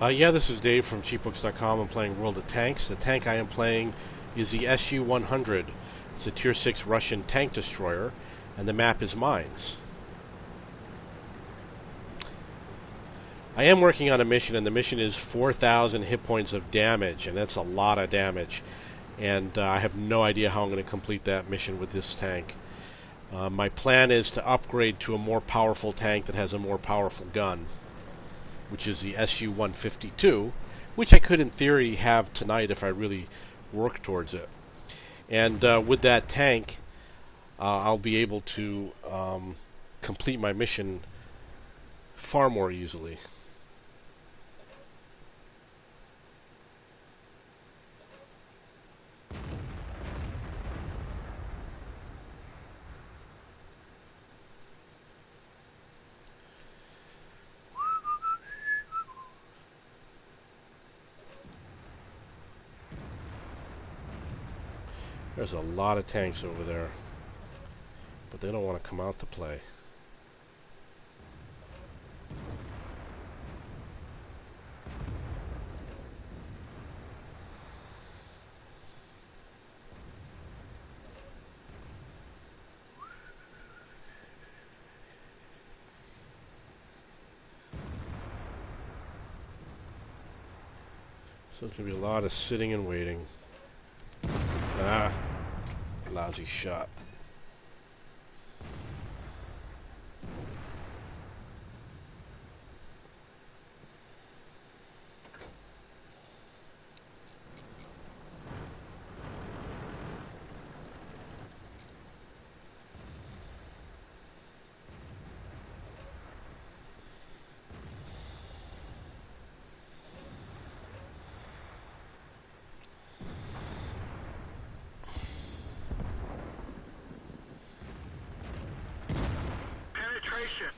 Yeah, this is Dave from cheapbooks.com. I'm playing World of Tanks. The tank I am playing is the Su-100. It's a Tier 6 Russian tank destroyer, and the map is Mines. I am working on a mission, and the mission is 4,000 hit points of damage, and that's a lot of damage. And I have no idea how I'm going to complete that mission with this tank. My plan is to upgrade to a more powerful tank that has a more powerful gun, which is the Su-152, which I could in theory have tonight if I really work towards it. And with that tank, I'll be able to complete my mission far more easily. There's a lot of tanks over there, but they don't want to come out to play. So it's going to be a lot of sitting and waiting. Ah, lousy shot.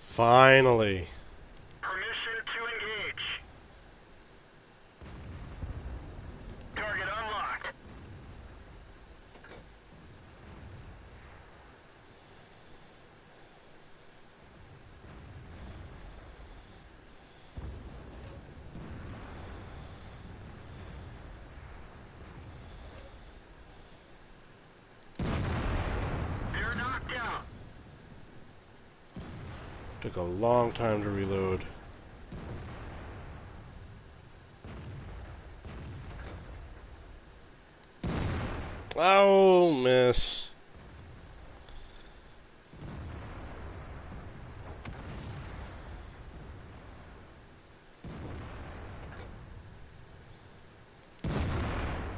Finally. Permission to engage. Target unlocked. They're knocked out. Took a long time to reload. Oh, miss.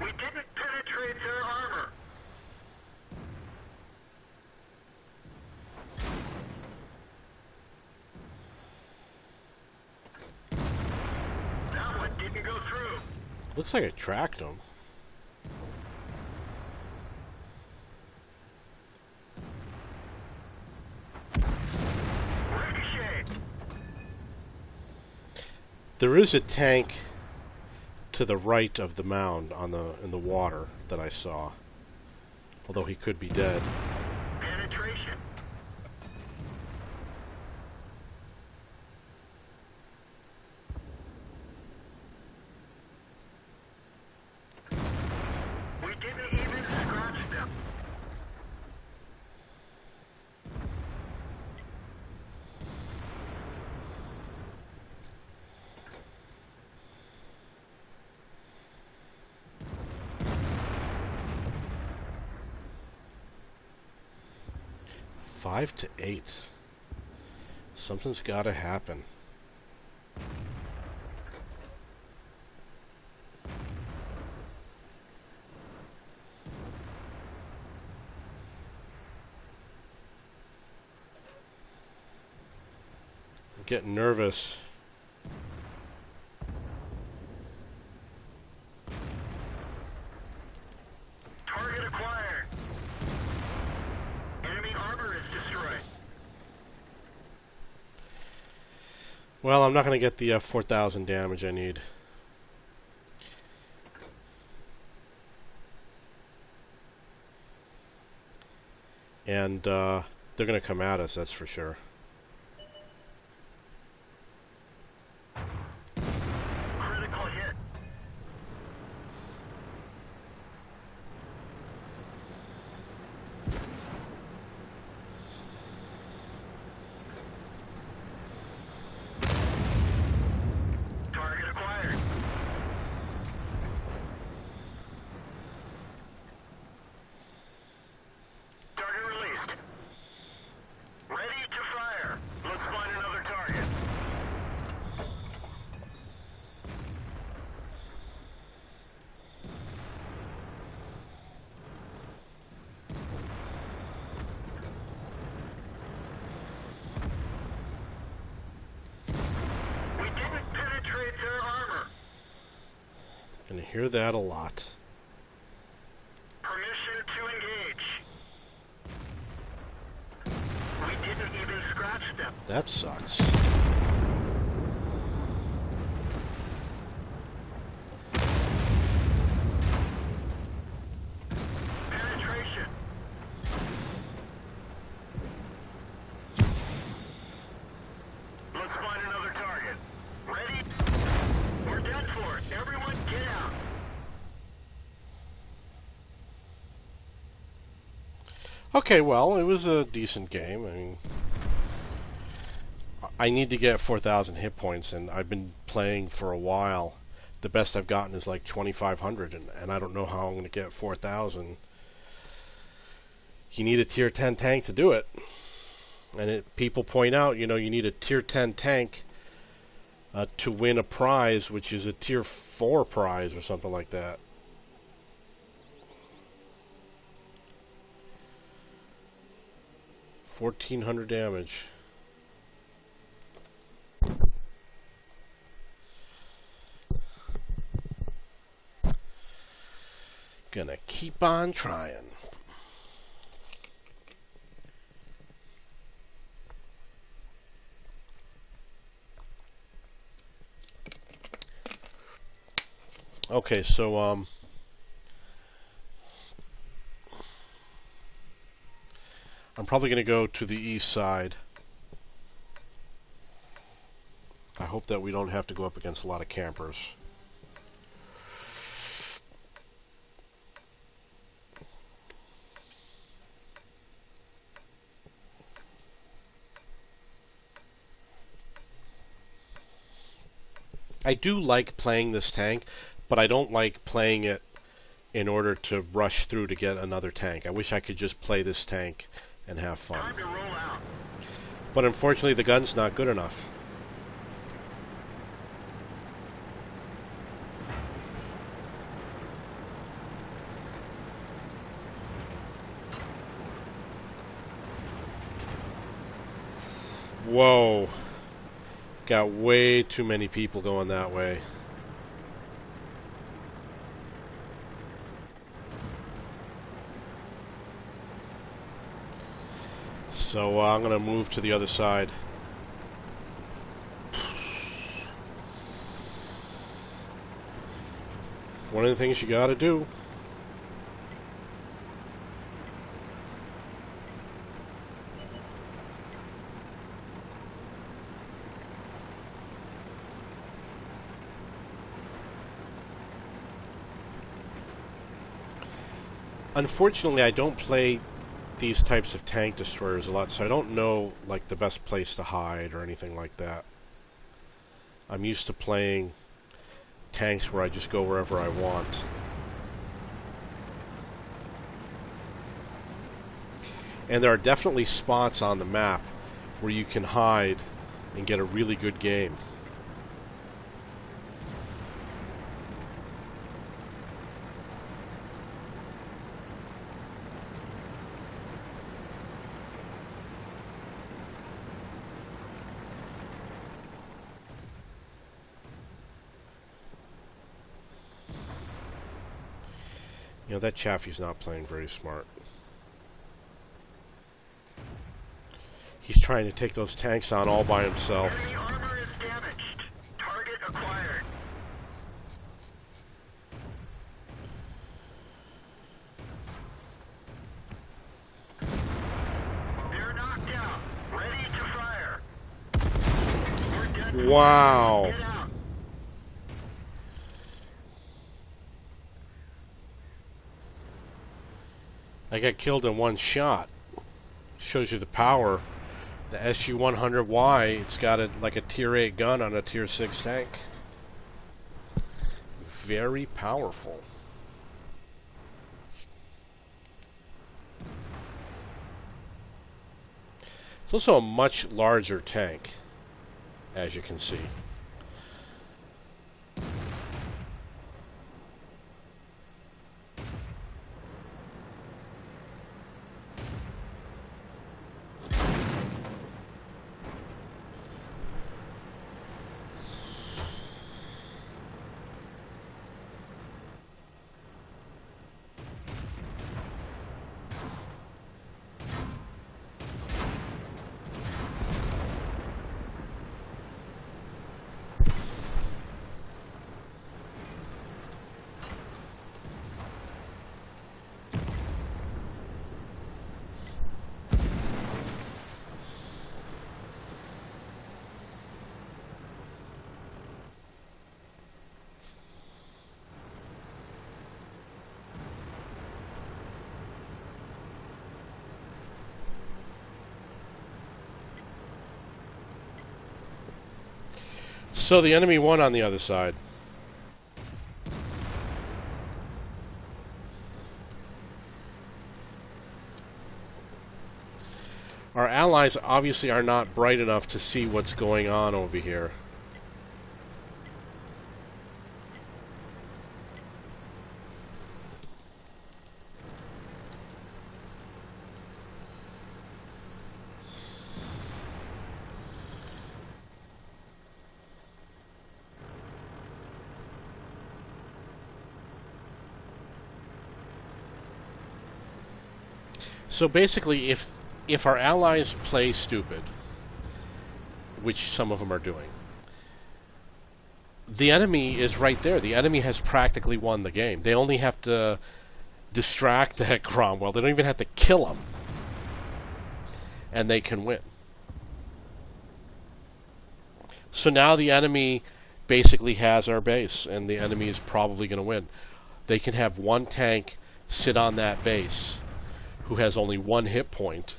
We didn't penetrate their armor. That one didn't go through. Looks like it tracked him. Ricochet. There is a tank to the right of the mound in the water that I saw. Although he could be dead. Penetration. We didn't even scratch them. Five to 8. Something's got to happen. I'm getting nervous. Target acquired. Enemy armor is destroyed. Well, I'm not going to get the 4,000 damage I need. And they're going to come at us, that's for sure. Critical Gonna hear that a lot. Permission to engage. We didn't even scratch them. That sucks. Penetration. Let's find another target. Ready? We're done for it. Everyone get out. Okay, well, it was a decent game. I mean, I need to get 4,000 hit points, and I've been playing for a while. The best I've gotten is like 2,500, and I don't know how I'm going to get 4,000. You need a tier 10 tank to do it. And people point out, you need a tier 10 tank to win a prize, which is a tier 4 prize or something like that. $1,400 damage. Gonna keep on trying. Okay, so I'm probably gonna go to the east side. I hope that we don't have to go up against a lot of campers. I do like playing this tank, but I don't like playing it in order to rush through to get another tank. I wish I could just play this tank and have fun. Time to roll out. But unfortunately, the gun's not good enough. Whoa. Got way too many people going that way. So I'm going to move to the other side. One of the things you got to do. Unfortunately, I don't play these types of tank destroyers a lot, so I don't know like the best place to hide or anything like that. I'm used to playing tanks where I just go wherever I want. And there are definitely spots on the map where you can hide and get a really good game. That Chaffee's not playing very smart. He's trying to take those tanks on all by himself. Enemy armor is damaged. Target acquired. They're knocked out. Ready to fire. We're dead. Wow. Get out. I got killed in one shot. Shows you the power. The SU-100Y, it's got like a tier 8 gun on a tier 6 tank. Very powerful. It's also a much larger tank, as you can see. So the enemy won on the other side. Our allies obviously are not bright enough to see what's going on over here. So basically, if our allies play stupid, which some of them are doing, the enemy is right there. The enemy has practically won the game. They only have to distract that Cromwell. They don't even have to kill him, and they can win. So now the enemy basically has our base, and the enemy is probably going to win. They can have one tank sit on that base who has only one hit point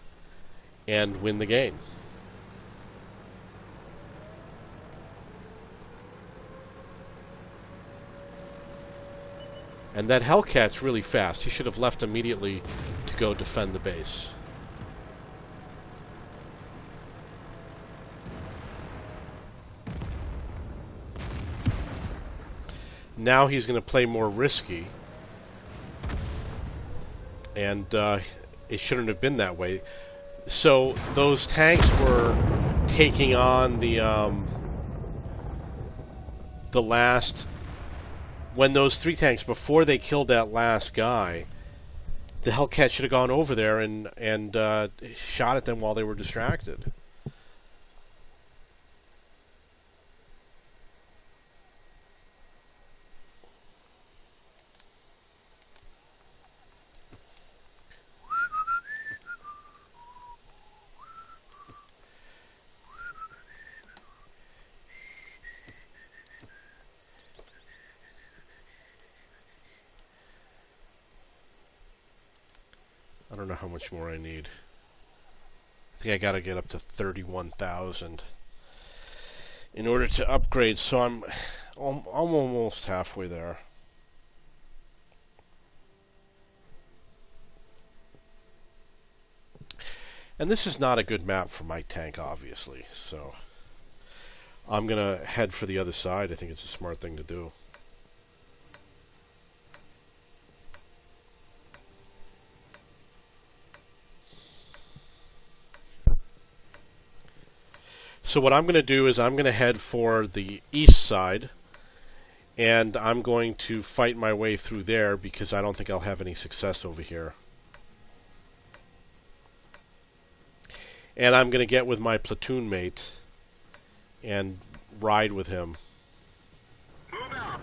and win the game. And that Hellcat's really fast. He should have left immediately to go defend the base. Now he's going to play more risky. And it shouldn't have been that way. So those tanks were taking on the last... When those 3 tanks, before they killed that last guy, the Hellcat should have gone over there and shot at them while they were distracted. I don't know how much more I need. I think I gotta get up to 31,000 in order to upgrade, so I'm almost halfway there. And this is not a good map for my tank, obviously, so I'm gonna head for the other side. I think it's a smart thing to do. So what I'm going to do is I'm going to head for the east side, and I'm going to fight my way through there because I don't think I'll have any success over here. And I'm going to get with my platoon mate and ride with him, Move out.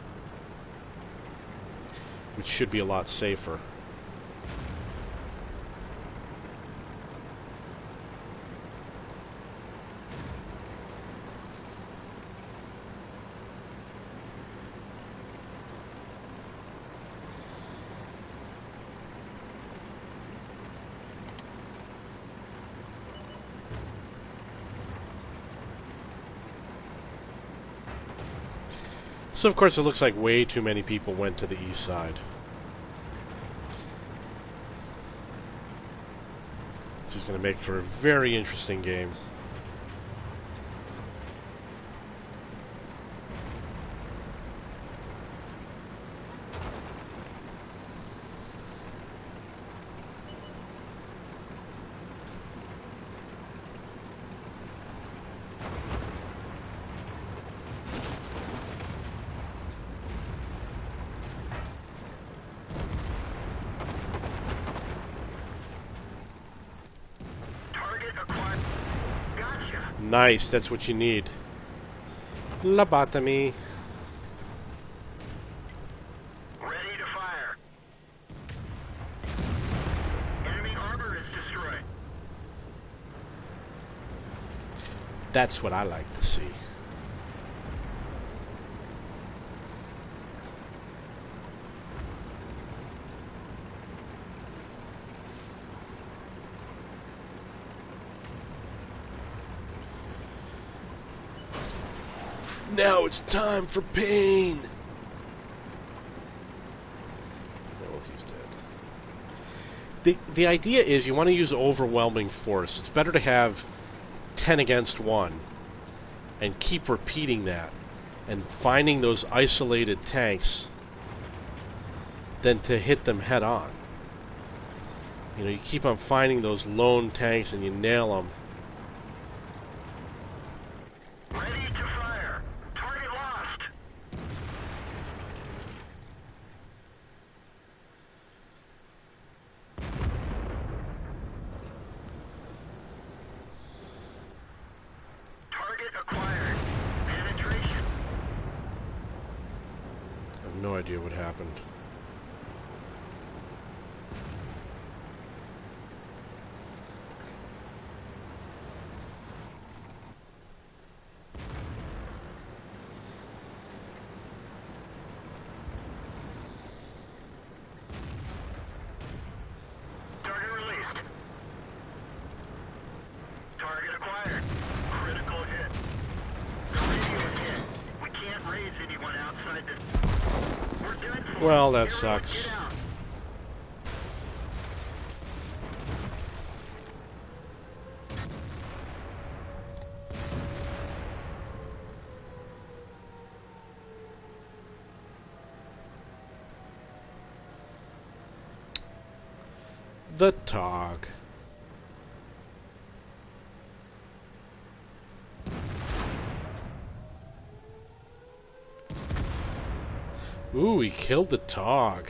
which should be a lot safer. So, of course, it looks like way too many people went to the east side. Which is going to make for a very interesting game. Nice, that's what you need. Lobotomy. Ready to fire. Enemy armor is destroyed. That's what I like to see. Now it's time for pain. Oh, he's dead. The idea is you want to use overwhelming force. It's better to have 10 against 1 and keep repeating that and finding those isolated tanks than to hit them head on. You know, you keep on finding those lone tanks and you nail them. Ready to fire. Target lost. Target acquired. Penetration. I have no idea what happened. Target released. Target acquired. Critical hit. The radio is hit. We can't raise anyone outside this. We're done for. Well, that Everyone sucks. get out. The Tog. Ooh, he killed the Tog.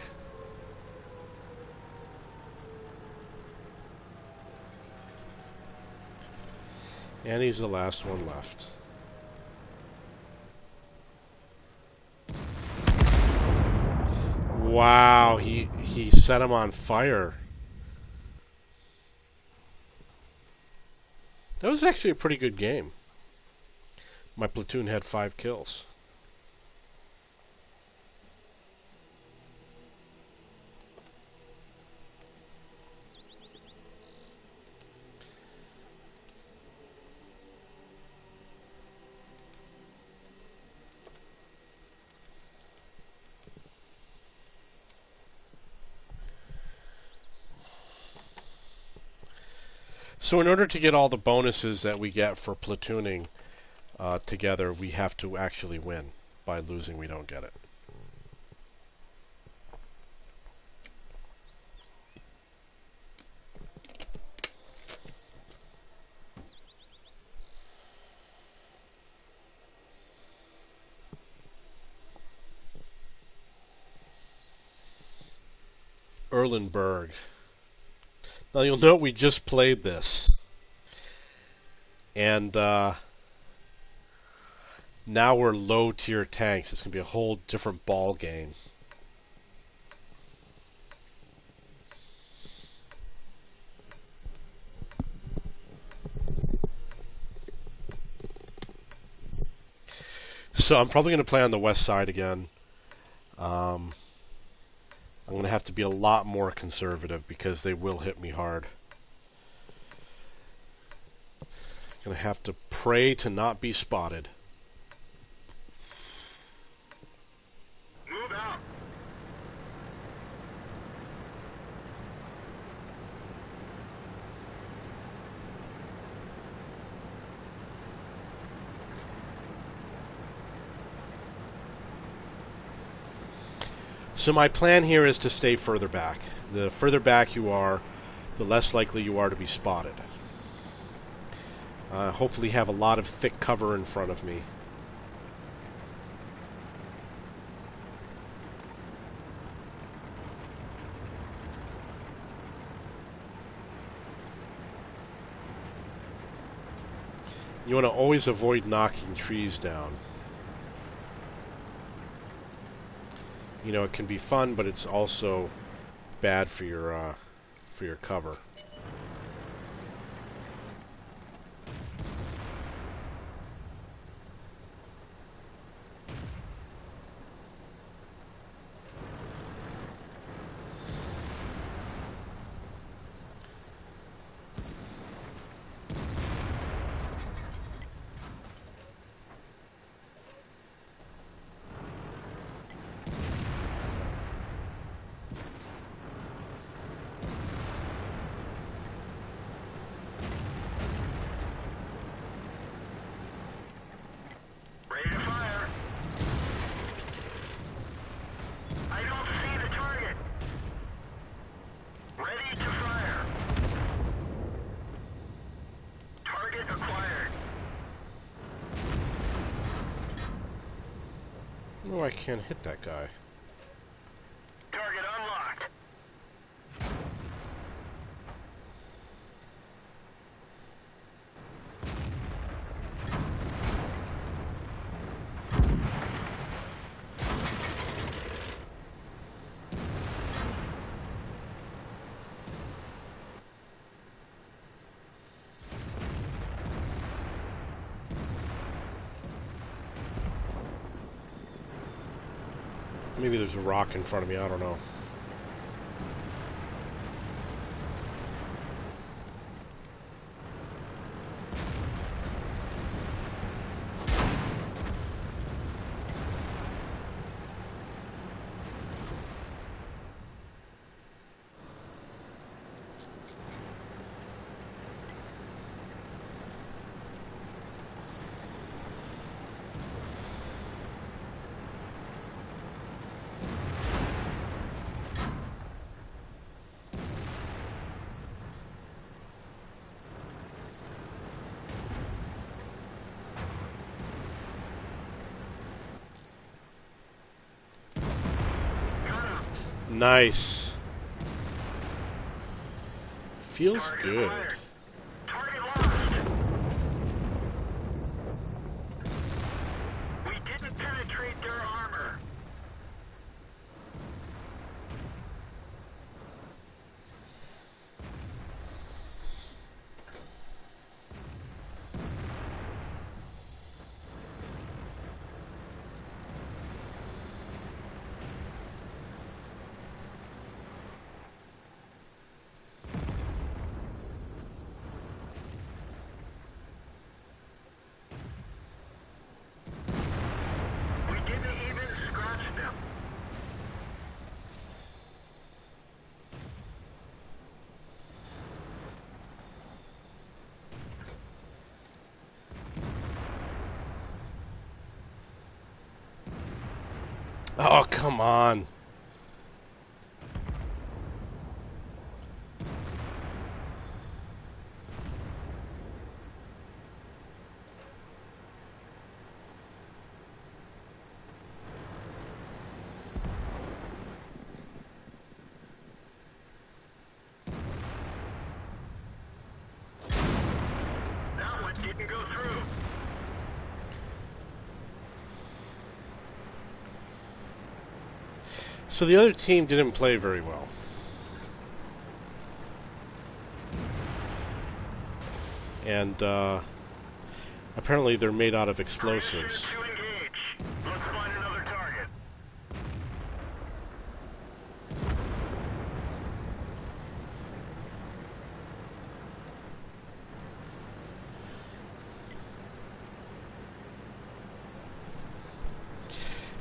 And he's the last one left. Wow, he set him on fire. That was actually a pretty good game. My platoon had 5 kills. So in order to get all the bonuses that we get for platooning together, we have to actually win. By losing, we don't get it. Erlenberg. Now you'll note we just played this. And now we're low tier tanks. It's going to be a whole different ball game. So I'm probably going to play on the west side again. I'm going to have to be a lot more conservative because they will hit me hard. Going to have to pray to not be spotted. Move out. So my plan here is to stay further back. The further back you are, the less likely you are to be spotted. Hopefully have a lot of thick cover in front of me. You want to always avoid knocking trees down. You know, it can be fun, but it's also bad for your cover. No, I can't hit that guy. Target unlocked. Maybe there's a rock in front of me, I don't know. Nice. Feels Target good. fired. Target lost. We didn't penetrate their armor. We didn't even scratch them. Oh, come on. That one didn't go through. So the other team didn't play very well. And apparently they're made out of explosives. To engage. Let's find another target.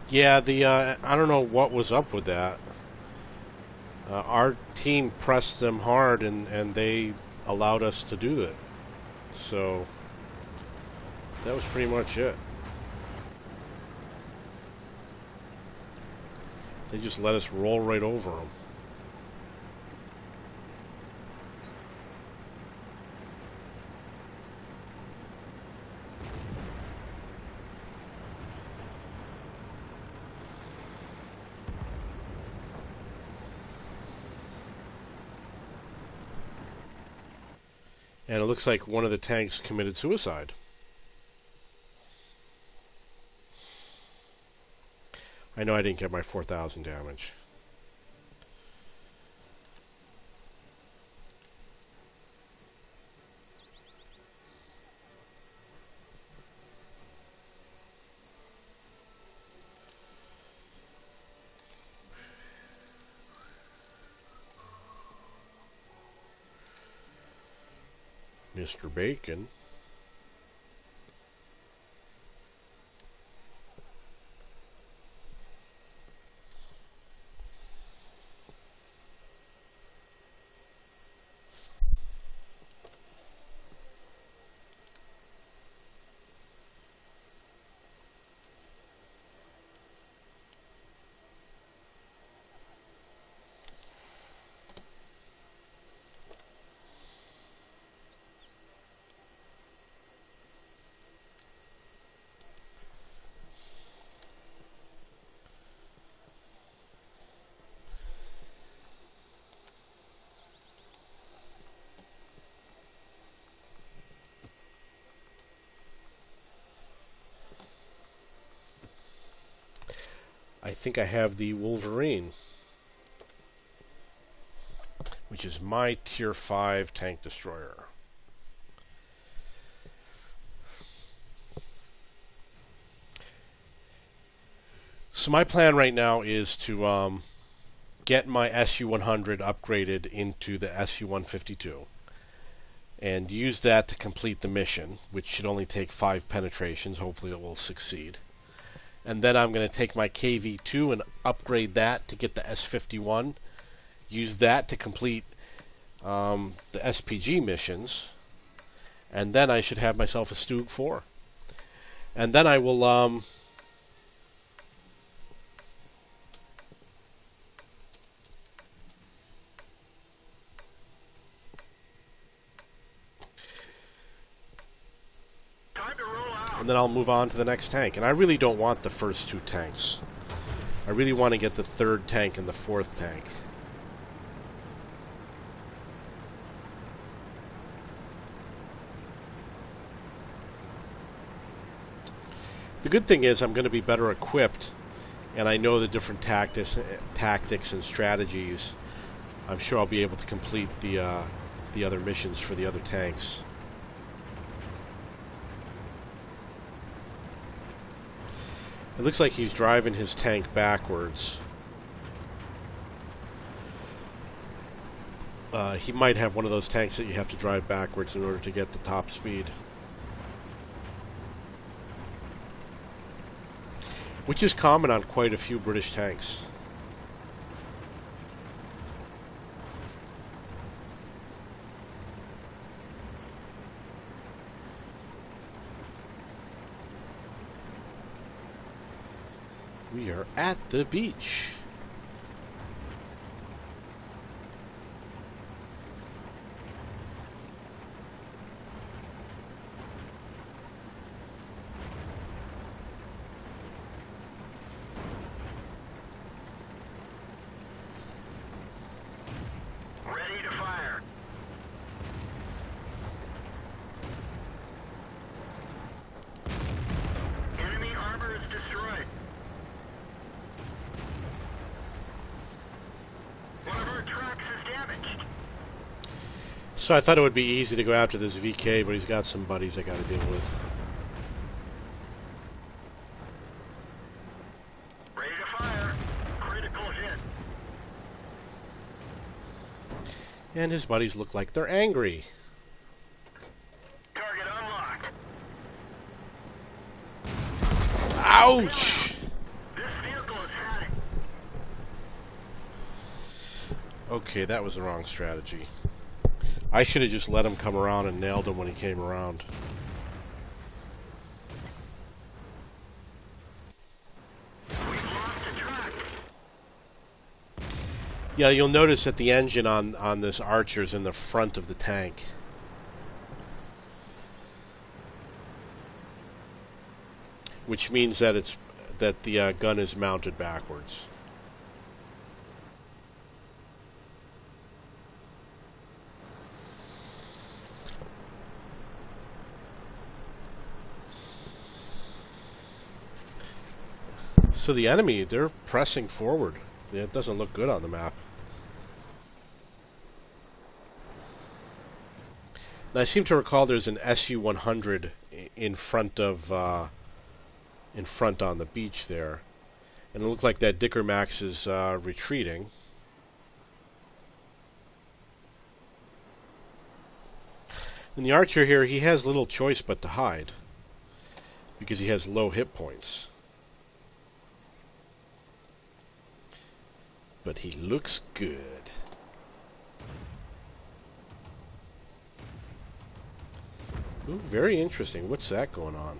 Yeah, I don't know what was up with that. Our team pressed them hard, and they allowed us to do it. So that was pretty much it. They just let us roll right over them. And it looks like one of the tanks committed suicide. I know I didn't get my 4,000 damage. Mr. Bacon. I think I have the Wolverine, which is my Tier 5 tank destroyer. So my plan right now is to get my Su-100 upgraded into the Su-152 and use that to complete the mission, which should only take 5 penetrations. Hopefully it will succeed. And then I'm going to take my KV-2 and upgrade that to get the S-51, use that to complete the SPG missions, and then I should have myself a Stug 4. And then I will and then I'll move on to the next tank. And I really don't want the first 2 tanks. I really want to get the 3rd tank and the 4th tank. The good thing is I'm going to be better equipped, and I know the different tactics and strategies. I'm sure I'll be able to complete the other missions for the other tanks. It looks like he's driving his tank backwards. He might have one of those tanks that you have to drive backwards in order to get the top speed. Which is common on quite a few British tanks. We are at the beach. Ready to fire. Enemy armor is destroyed. One of our tracks is damaged. So I thought it would be easy to go after this VK, but he's got some buddies I gotta deal with. Ready to fire. Critical hit. And his buddies look like they're angry. Target unlocked. Ouch! This vehicle is had it. Okay, that was the wrong strategy. I should have just let him come around and nailed him when he came around. We've lost the track. Yeah, you'll notice that the engine on this Archer is in the front of the tank. Which means that the gun is mounted backwards. So the enemy, they're pressing forward. It doesn't look good on the map. And I seem to recall there's an Su-100 in front on the beach there. And it looked like that Dicker Max is retreating. And the Archer here, he has little choice but to hide, because he has low hit points. But he looks good. Ooh, very interesting. What's that going on?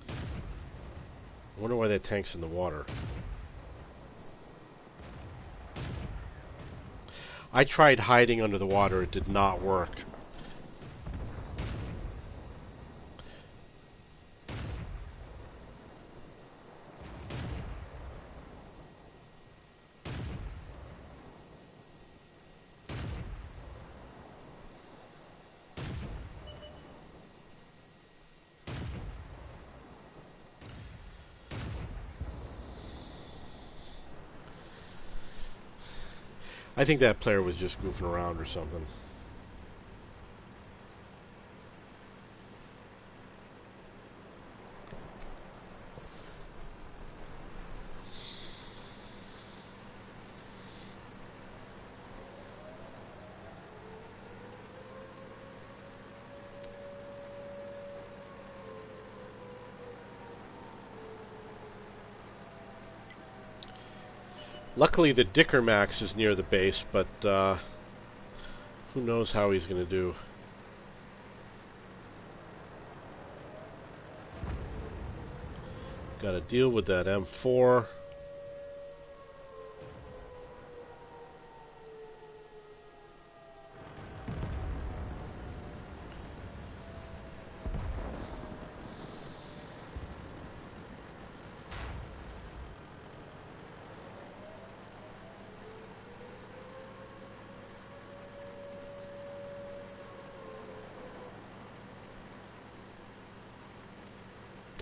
I wonder why that tank's in the water. I tried hiding under the water. It did not work. I think that player was just goofing around or something. Luckily, the Dicker Max is near the base, but who knows how he's going to do. Got to deal with that M4.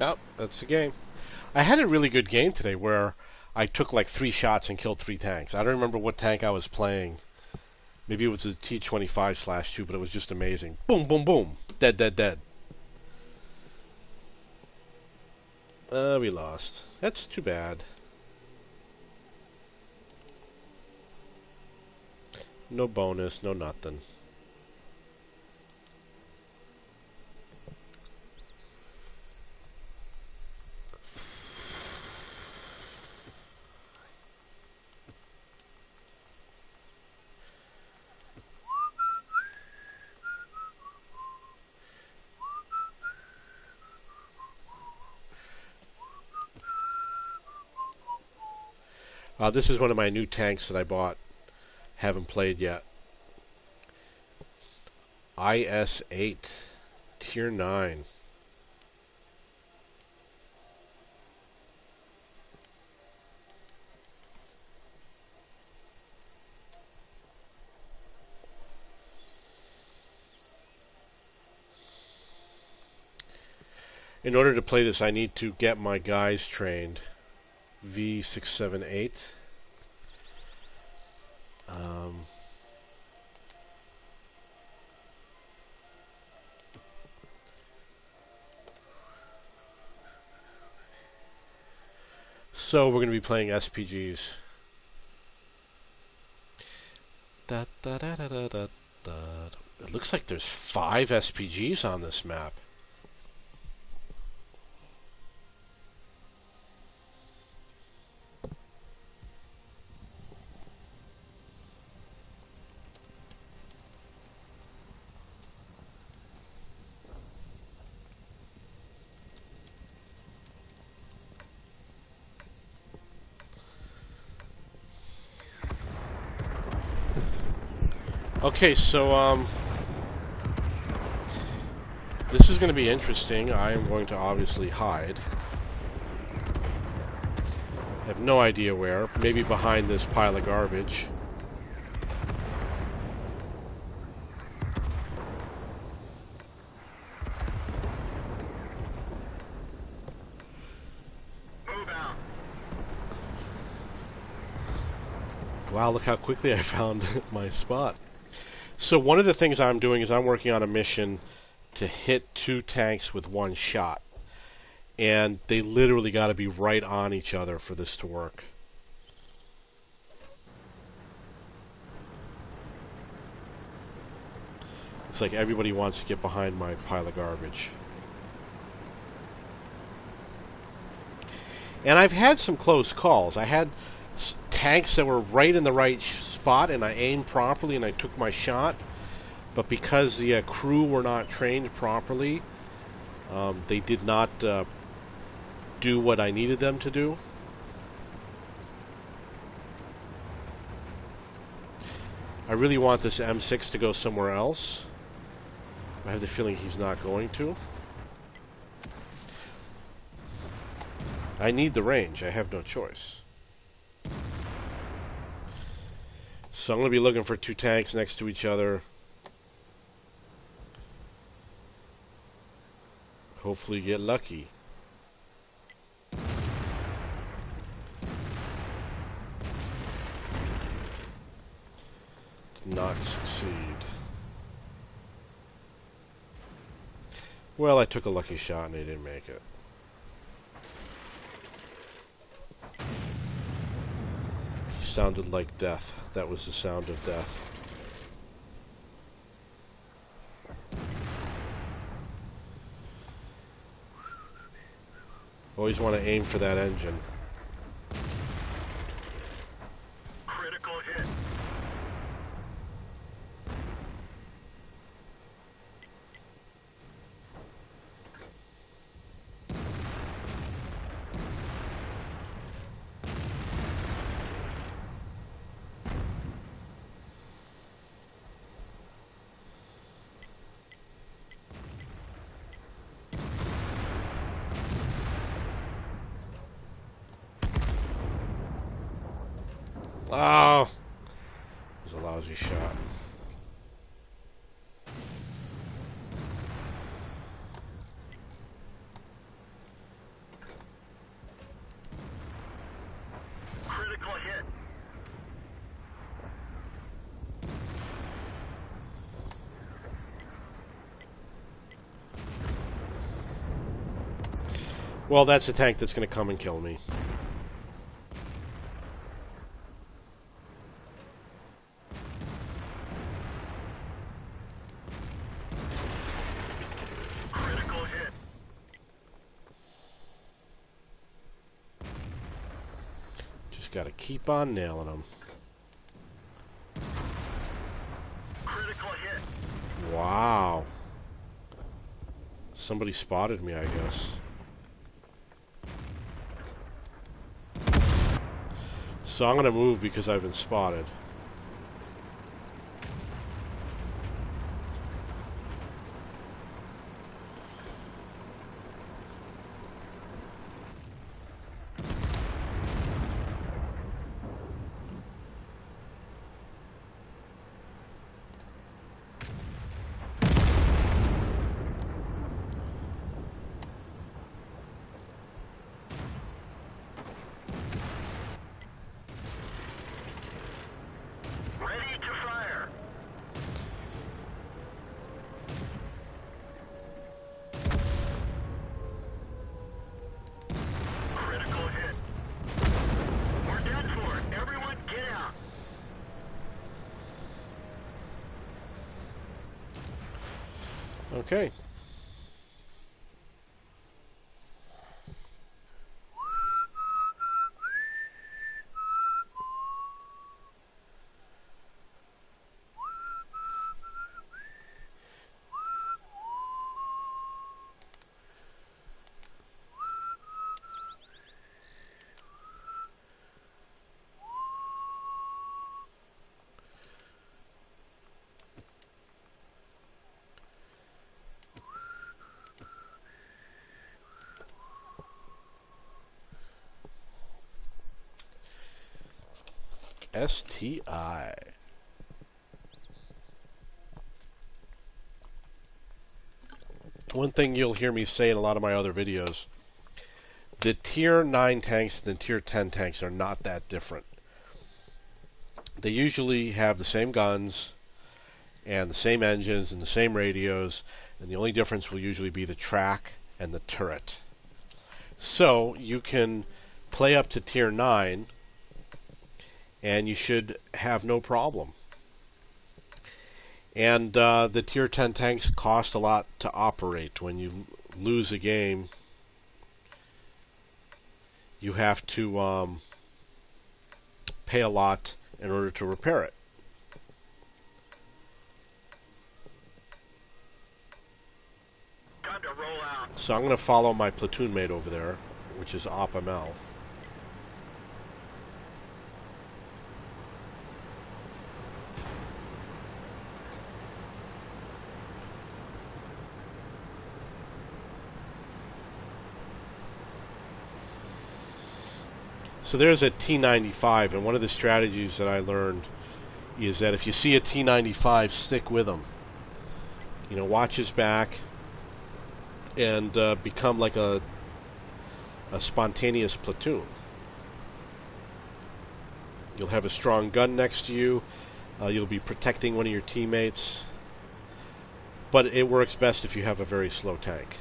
Oh, that's the game. I had a really good game today where I took like 3 shots and killed 3 tanks. I don't remember what tank I was playing. Maybe it was the T-25/2, but it was just amazing. Boom, boom, boom. Dead, dead, dead. We lost. That's too bad. No bonus, no nothing. This is one of my new tanks that I bought. Haven't played yet. IS-8 Tier 9. In order to play this, I need to get my guys trained. V678. So we're going to be playing SPGs. Da, da, da, da, da, da, da. It looks like there's 5 SPGs on this map. Okay, so this is going to be interesting. I am going to obviously hide. I have no idea where. Maybe behind this pile of garbage. Move out. Wow, look how quickly I found my spot. So one of the things I'm doing is I'm working on a mission to hit 2 tanks with 1 shot. And they literally got to be right on each other for this to work. Looks like everybody wants to get behind my pile of garbage. And I've had some close calls. I had tanks that were right in the right spot, and I aimed properly, and I took my shot. But because the crew were not trained properly, they did not do what I needed them to do. I really want this M6 to go somewhere else. I have the feeling he's not going to. I need the range. I have no choice. So I'm going to be looking for 2 tanks next to each other. Hopefully get lucky. not succeed. Well, I took a lucky shot and they didn't make it. He sounded like death. That was the sound of death. Always want to aim for that engine. Critical hit. Oh! It was a lousy shot. Critical hit. Well, that's a tank that's going to come and kill me. Critical hit. Just got to keep on nailing them. Critical hit. Wow. Somebody spotted me, I guess. So I'm going to move because I've been spotted. Ready to fire. Critical hit. We're done for. Everyone get out. Okay. STI. One thing you'll hear me say in a lot of my other videos, the tier 9 tanks and the tier 10 tanks are not that different. They usually have the same guns and the same engines and the same radios, and the only difference will usually be the track and the turret. So you can play up to tier 9 and you should have no problem. And the tier 10 tanks cost a lot to operate. When you lose a game, you have to pay a lot in order to repair it. Time to roll out. So I'm going to follow my platoon mate over there, which is OpML. So there's a T95, and one of the strategies that I learned is that if you see a T95, stick with him. You know, watch his back and become like a spontaneous platoon. You'll have a strong gun next to you. You'll be protecting one of your teammates. But it works best if you have a very slow tank.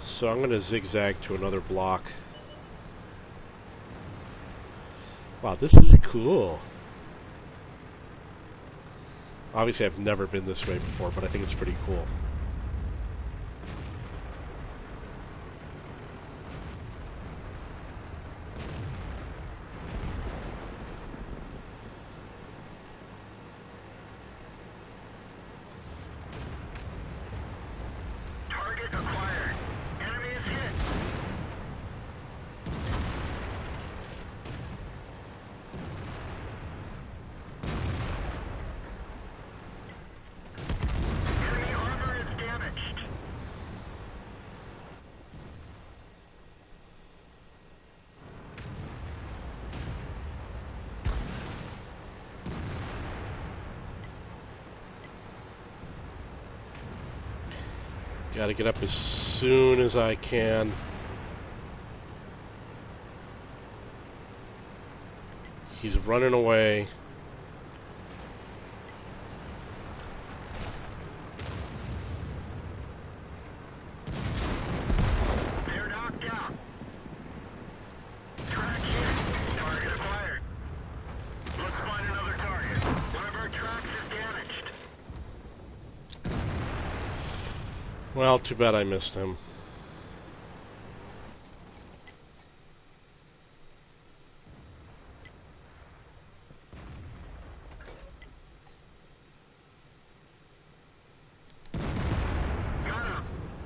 So I'm going to zigzag to another block. Wow, this is cool. Obviously, I've never been this way before, but I think it's pretty cool. Target acquired. Enemy is hit. Enemy armor is damaged. Gotta get up as soon as I can. He's running away. They're knocked out. Track hit. Target acquired. Let's find another target. One of our tracks is damaged. Well, too bad I missed him. Got him.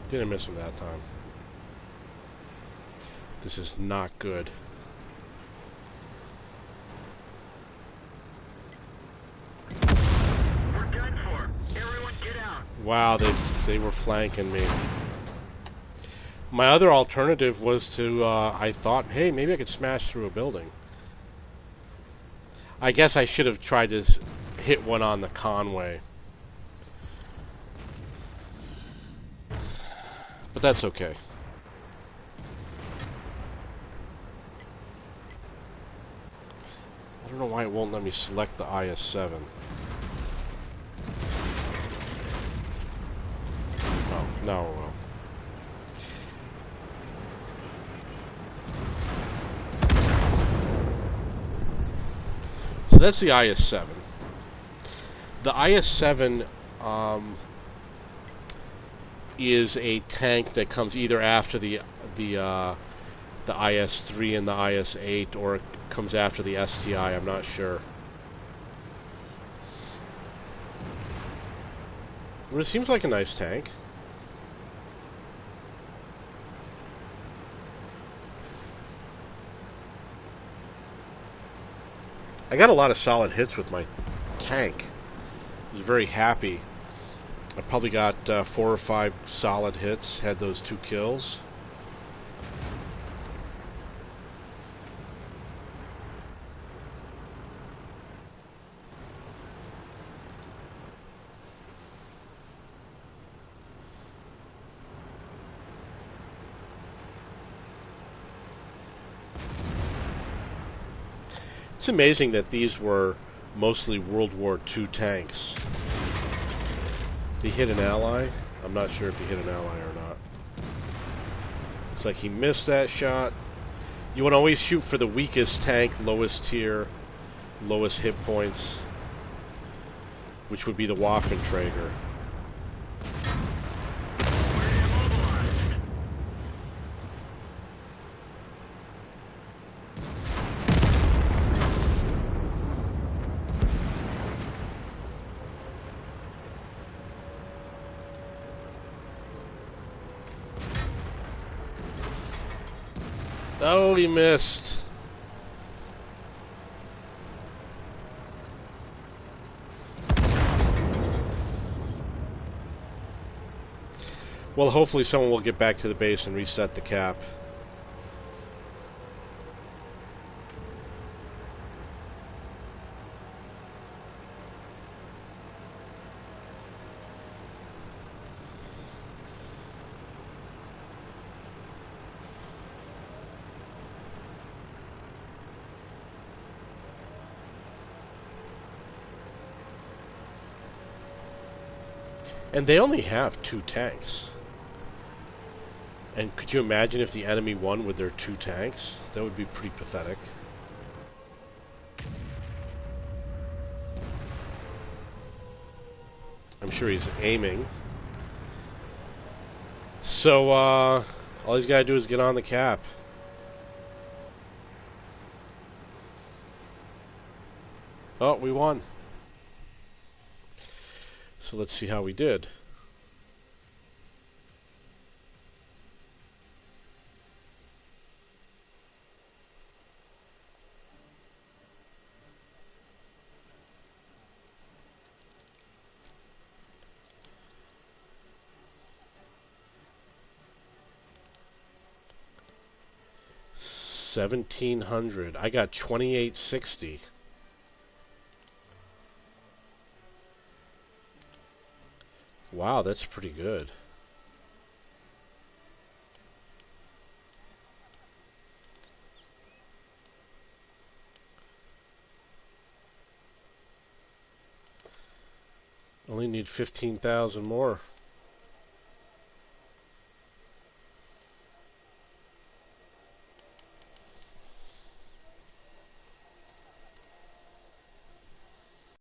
Didn't miss him that time. This is not good. We're done for. Everyone get out. Wow, they were flanking me. My other alternative was to, I thought, hey, maybe I could smash through a building. I guess I should have tried to hit one on the Conway. But that's okay. I don't know why it won't let me select the IS-7. Oh, no, well. So that's the IS-7. The IS-7 is a tank that comes either after the IS-3 and the IS-8, or it comes after the STI. I'm not sure. But it seems like a nice tank. I got a lot of solid hits with my tank. I was very happy. I probably got 4 or 5 solid hits, had those 2 kills. It's amazing that these were mostly World War II tanks. Did he hit an ally? I'm not sure if he hit an ally or not. Looks like he missed that shot. You want to always shoot for the weakest tank, lowest tier, lowest hit points, which would be the Waffenträger. Oh, he missed. Well, hopefully someone will get back to the base and reset the cap. And they only have 2 tanks. And could you imagine if the enemy won with their 2 tanks? That would be pretty pathetic. I'm sure he's aiming. So, all he's got to do is get on the cap. Oh, we won. So let's see how we did. $1,700. I got 2860. Wow, that's pretty good. Only need 15,000 more.